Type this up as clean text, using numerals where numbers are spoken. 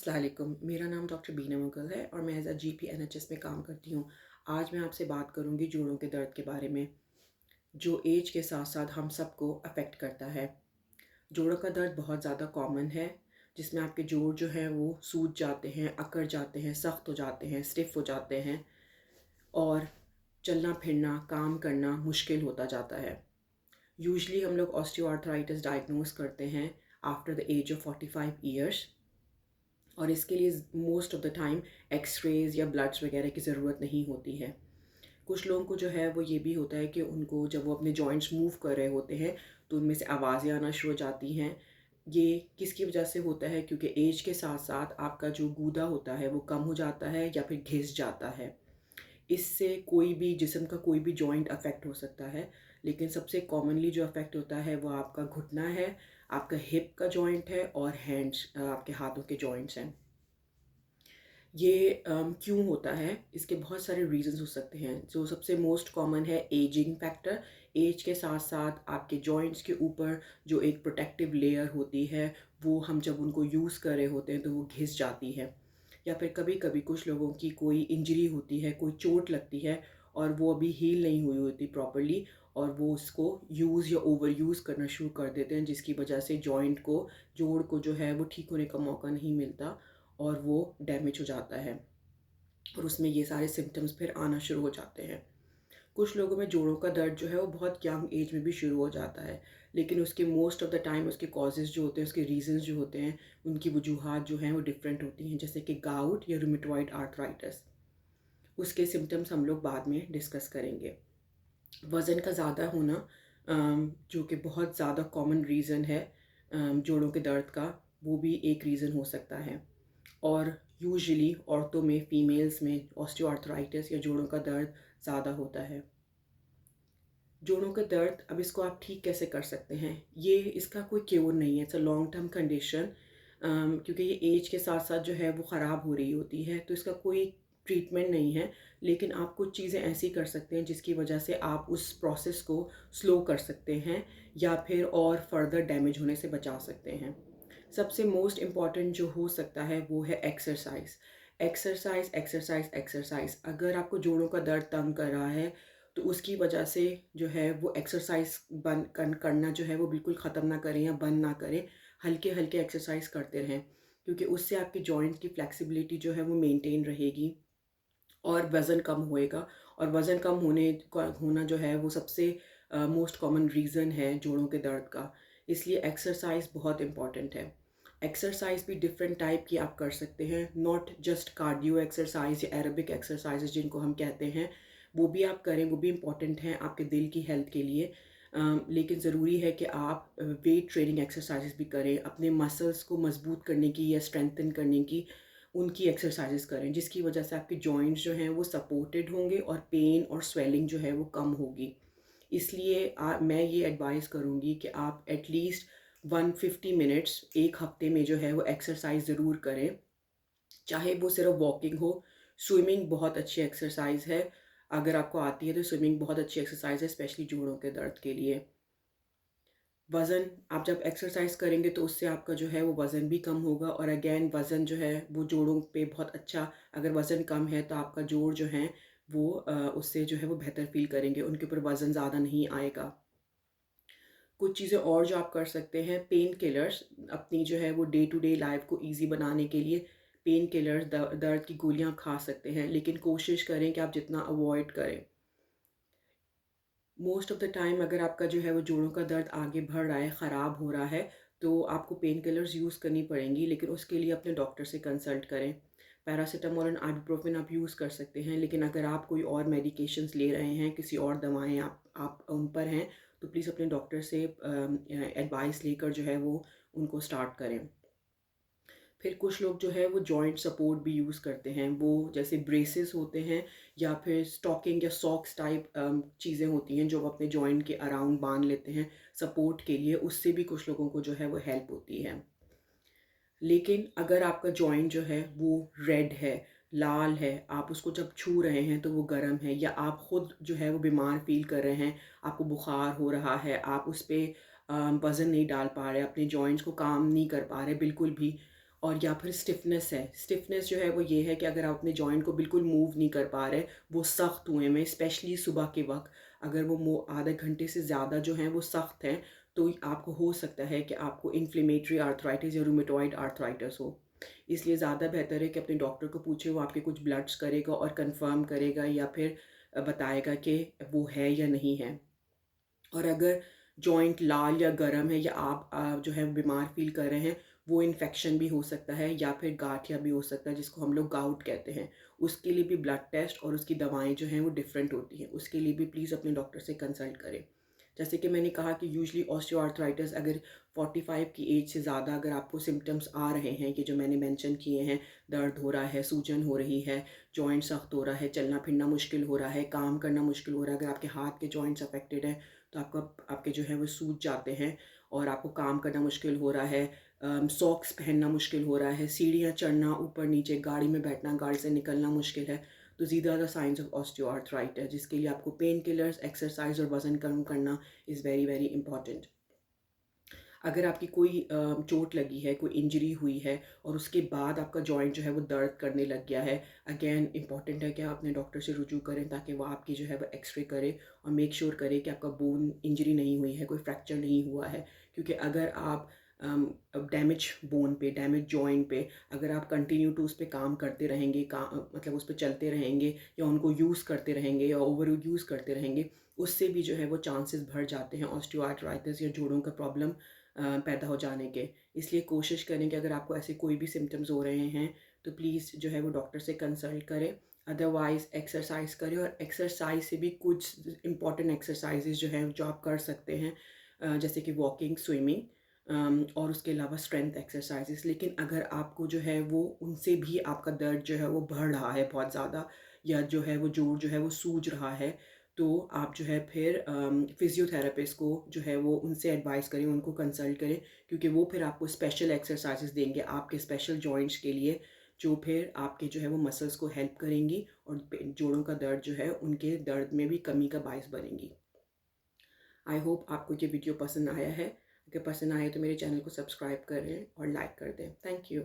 अस्सलाम वालेकुम। मेरा नाम डॉक्टर बीना मुगल है और मैं एज़ अ जीपी एनएचएस में काम करती हूँ। आज मैं आपसे बात करूँगी जोड़ों के दर्द के बारे में, जो एज के साथ-साथ हम सबको अफ़ेक्ट करता है। जोड़ों का दर्द बहुत ज़्यादा कॉमन है, जिसमें आपके जोड़ जो हैं वो सूज जाते हैं, अकड़ जाते हैं, सख्त हो जाते हैं, स्टिफ़ हो जाते हैं और चलना-फिरना, काम करना मुश्किल होता जाता है। यूजुअली हम लोग ऑस्टियोआर्थराइटिस डायग्नोज़ करते हैं after the age of 45 years और इसके लिए most of the time x-rays या ब्लड्स वगैरह की ज़रूरत नहीं होती है। कुछ लोगों को जो है वो ये भी होता है कि उनको जब वो अपने जॉइंट्स मूव कर रहे होते हैं तो उनमें से आवाज़ें आना शुरू हो जाती हैं। ये किसकी वजह से होता है? क्योंकि एज के साथ-साथ आपका जो गूदा होता है वो कम हो जाता है या फिर घिस जाता है। इससे कोई भी जिस्म का कोई भी जॉइंट अफ़ेक्ट हो सकता है, लेकिन सबसे कॉमनली जो अफ़ेक्ट होता है वो आपका घुटना है, आपका हिप का जॉइंट है और आपके हाथों के जॉइंट्स हैं। ये क्यों होता है? इसके बहुत सारे रीज़न्स हो सकते हैं। जो सबसे मोस्ट कॉमन है एजिंग फैक्टर। एज के साथ-साथ आपके जॉइंट्स के ऊपर जो एक प्रोटेक्टिव लेयर होती है, वो हम जब उनको यूज़ कर रहे होते हैं तो वो घिस जाती है। या फिर कभी-कभी कुछ लोगों की कोई इंजरी होती है, कोई चोट लगती है और वो अभी हील नहीं हुई होती प्रॉपर्ली और वो उसको यूज़ या ओवर यूज़ करना शुरू कर देते हैं, जिसकी वजह से जोड़ को जो है वो ठीक होने का मौका नहीं मिलता और वो डैमेज हो जाता है और उसमें ये सारे सिम्पटम्स फिर आना शुरू हो जाते हैं। कुछ लोगों में जोड़ों का दर्द जो है वो बहुत यंग एज में भी शुरू हो जाता है, लेकिन उसके मोस्ट ऑफ़ द टाइम उसके कॉजेज़ जो होते हैं, उसके रीज़न्स जो होते हैं, उनकी वजूहात जो हैं वो डिफरेंट होती हैं, जैसे कि गाउट या रूमेटॉइड आर्थराइटिस। उसके सिम्पटम्स हम लोग बाद में डिस्कस करेंगे। वज़न का ज़्यादा होना जो कि बहुत ज़्यादा कॉमन रीज़न है जोड़ों के दर्द का, वो भी एक रीज़न हो सकता है। और यूजुअली औरतों में, फीमेल्स में ऑस्टियोआर्थराइटिस या जोड़ों का दर्द ज़्यादा होता है। जोड़ों का दर्द अब इसको आप ठीक कैसे कर सकते हैं? ये इसका कोई क्योर नहीं है, it's a long term condition क्योंकि ये एज के साथ-साथ जो है वो ख़राब हो रही होती है, तो इसका कोई ट्रीटमेंट नहीं है। लेकिन आप कुछ चीज़ें ऐसी कर सकते हैं जिसकी वजह से आप उस प्रोसेस को स्लो कर सकते हैं या फिर और फर्दर डैमेज होने से बचा सकते हैं। सबसे मोस्ट इम्पॉर्टेंट जो हो सकता है वो है एक्सरसाइज़। Exercise, exercise, exercise. अगर आपको जोड़ों का दर्द तंग कर रहा है तो उसकी वजह से जो है वो एक्सरसाइज़ बंद करना जो है वो बिल्कुल ख़त्म ना करें या बंद ना करें। हल्के-हल्के एक्सरसाइज़ करते रहें, क्योंकि उससे आपके जॉइंट की फ्लेक्सिबिलिटी जो है वो मेंटेन रहेगी और वज़न कम होएगा और वज़न कम होना जो है वो सबसे मोस्ट कॉमन रीज़न है जोड़ों के दर्द का। इसलिए एक्सरसाइज़ बहुत इम्पॉर्टेंट है। एक्सरसाइज़ भी डिफ़रेंट टाइप की आप कर सकते हैं, नॉट जस्ट कार्डियो एक्सरसाइज़ या एरोबिक एक्सरसाइज़ेज़ जिनको हम कहते हैं, वो भी आप करें, वो भी इम्पॉर्टेंट हैं आपके दिल की हेल्थ के लिए। लेकिन ज़रूरी है कि आप वेट ट्रेनिंग एक्सरसाइज़ेज़ भी करें, अपने मसल्स को मज़बूत करने की या स्ट्रेंथन करने की उनकी एक्सरसाइज़ेज़ करें, जिसकी वजह से आपके जॉइंट्स जो हैं वो सपोर्टेड होंगे और पेन और स्वेलिंग जो है वो कम होगी। इसलिए मैं ये एडवाइस करूँगी कि आप एटलीस्ट 150 मिनट्स 1 हफ़्ते में जो है वो एक्सरसाइज़ ज़रूर करें। चाहे वो सिर्फ़ वॉकिंग हो, स्विमिंग बहुत अच्छी एक्सरसाइज़ है। अगर आपको आती है तो स्विमिंग बहुत अच्छी एक्सरसाइज़ है, स्पेशली जोड़ों के दर्द के लिए। वज़न आप जब एक्सरसाइज़ करेंगे तो उससे आपका जो है वो वज़न भी कम होगा और अगेन वज़न जो है वो जोड़ों पे बहुत अच्छा, अगर वज़न कम है तो आपका जोड़ जो हैं वो उससे जो है वो बेहतर फ़ील करेंगे, उनके ऊपर वज़न ज़्यादा नहीं आएगा। कुछ चीज़ें और जो आप कर सकते हैं, पेन किलर्स अपनी जो है वो डे टू डे लाइफ़ को ईज़ी बनाने के लिए पेन किलर्स दर्द की गोलियाँ खा सकते हैं, लेकिन कोशिश करें कि आप जितना अवॉइड करें। मोस्ट ऑफ़ द टाइम अगर आपका जो है वो जोड़ों का दर्द आगे बढ़ रहा है, ख़राब हो रहा है, तो आपको पेन किलर्स यूज़ करनी पड़ेंगी, लेकिन उसके लिए अपने डॉक्टर से कंसल्ट करें। पैरासिटामोल एंड आइबुप्रोफेन आप यूज़ कर सकते हैं, लेकिन अगर आप कोई और मेडिकेशंस ले रहे हैं, किसी और दवाएँ आप उन पर हैं, तो प्लीज़ अपने डॉक्टर से एडवाइस लेकर जो है वो उनको स्टार्ट करें। फिर कुछ लोग जो है वो जॉइंट सपोर्ट भी यूज़ करते हैं, वो जैसे ब्रेसेस होते हैं या फिर स्टॉकिंग या सॉक्स टाइप चीज़ें होती हैं जो वो अपने जॉइंट के अराउंड बांध लेते हैं सपोर्ट के लिए, उससे भी कुछ लोगों को जो है वो हेल्प होती है। लेकिन अगर आपका जॉइंट जो है वो रेड है, लाल है, आप उसको जब छू रहे हैं तो वो गर्म है या आप खुद जो है वो बीमार फ़ील कर रहे हैं, आपको बुखार हो रहा है, आप उस पे वज़न नहीं डाल पा रहे, अपने जॉइंट्स को काम नहीं कर पा रहे बिल्कुल भी, और या फिर स्टिफनेस है। स्टिफनेस जो है वो ये है कि अगर आप अपने जॉइंट को बिल्कुल मूव नहीं कर पा रहे, वो सख्त हुए में, स्पेशली सुबह के वक्त अगर वो आधे घंटे से ज़्यादा जो हैं वो सख्त हैं, तो आपको हो सकता है कि आपको इन्फ्लेमेटरी आर्थराइटिस या रूमेटॉइड आर्थराइटिस हो। इसलिए ज़्यादा बेहतर है कि अपने डॉक्टर को पूछे, वो आपके कुछ ब्लड्स करेगा और कंफर्म करेगा या फिर बताएगा कि वो है या नहीं है। और अगर जॉइंट लाल या गर्म है या आप जो है बीमार फील कर रहे हैं, वो इन्फेक्शन भी हो सकता है या फिर गाठिया भी हो सकता है, जिसको हम लोग गाउट कहते हैं। उसके लिए भी ब्लड टेस्ट और उसकी दवाएं जो हैं वो डिफरेंट होती हैं। उसके लिए भी प्लीज़ अपने डॉक्टर से कंसल्ट करें। जैसे कि मैंने कहा कि यूजली ऑस्टियोआर्थराइटिस अगर 45 की एज से ज़्यादा अगर आपको सिम्टम्स आ रहे हैं, कि जो मैंने मेंशन किए हैं, दर्द हो रहा है, सूजन हो रही है, जॉइंट सख्त हो रहा है, चलना फिरना मुश्किल हो रहा है, काम करना मुश्किल हो रहा है, अगर आपके हाथ के जॉइंट्स अफेक्टेड हैं तो आपके जो है वो सूज जाते हैं और आपको काम करना मुश्किल हो रहा है, सॉक्स पहनना मुश्किल हो रहा है, सीढ़ियाँ चढ़ना, ऊपर नीचे गाड़ी में बैठना, गाड़ी से निकलना मुश्किल है, तो these are the signs of osteoarthritis, जिसके लिए आपको पेन किलर्स, एक्सरसाइज और वज़न कम करना इज़ वेरी वेरी इंपॉर्टेंट। अगर आपकी कोई चोट लगी है, कोई इंजरी हुई है और उसके बाद आपका जॉइंट जो है वो दर्द करने लग गया है, अगेन इंपॉर्टेंट है कि आप अपने डॉक्टर से रुजू करें, ताकि वो आपकी जो है वो एक्सरे करे और मेक श्योर करे कि आपका बोन इंजरी नहीं हुई है, कोई फ्रैक्चर नहीं हुआ है। क्योंकि अगर आप डैमेज बोन पे, डैमेज जॉइंट पे अगर आप कंटिन्यू टू उस पर काम करते रहेंगे, मतलब उस पर चलते रहेंगे या उनको यूज़ करते रहेंगे या ओवर यूज़ करते रहेंगे, उससे भी जो है वो चांसेस बढ़ जाते हैं ऑस्टियोआर्थराइटिस या जोड़ों का प्रॉब्लम पैदा हो जाने के। इसलिए कोशिश करें कि अगर आपको ऐसे कोई भी सिम्टम्स हो रहे हैं, तो प्लीज़ जो है वो डॉक्टर से कंसल्ट करें। अदरवाइज़ एक्सरसाइज करें, और एक्सरसाइज से भी कुछ इंपॉर्टेंट एक्सरसाइजेज जो हैं जो आप कर सकते हैं, जैसे कि वॉकिंग, स्विमिंग, और उसके अलावा स्ट्रेंथ एक्सरसाइजेस। लेकिन अगर आपको जो है वो उनसे भी आपका दर्द जो है वो बढ़ रहा है बहुत ज़्यादा, या जो है वो जोड़ जो है वो सूज रहा है, तो आप जो है फिर फिजियोथेरेपिस्ट को जो है वो उनसे एडवाइस करें, उनको कंसल्ट करें, क्योंकि वो फिर आपको स्पेशल एक्सरसाइजेस देंगे आपके स्पेशल जॉइंट्स के लिए, जो फिर आपके जो है वो मसल्स को हेल्प करेंगी और जोड़ों का दर्द जो है उनके दर्द में भी कमी का बायस बनेंगी। आई होप आपको ये वीडियो पसंद आया है। अगर पसंद आए तो मेरे चैनल को सब्सक्राइब करें और लाइक कर दें। Thank you.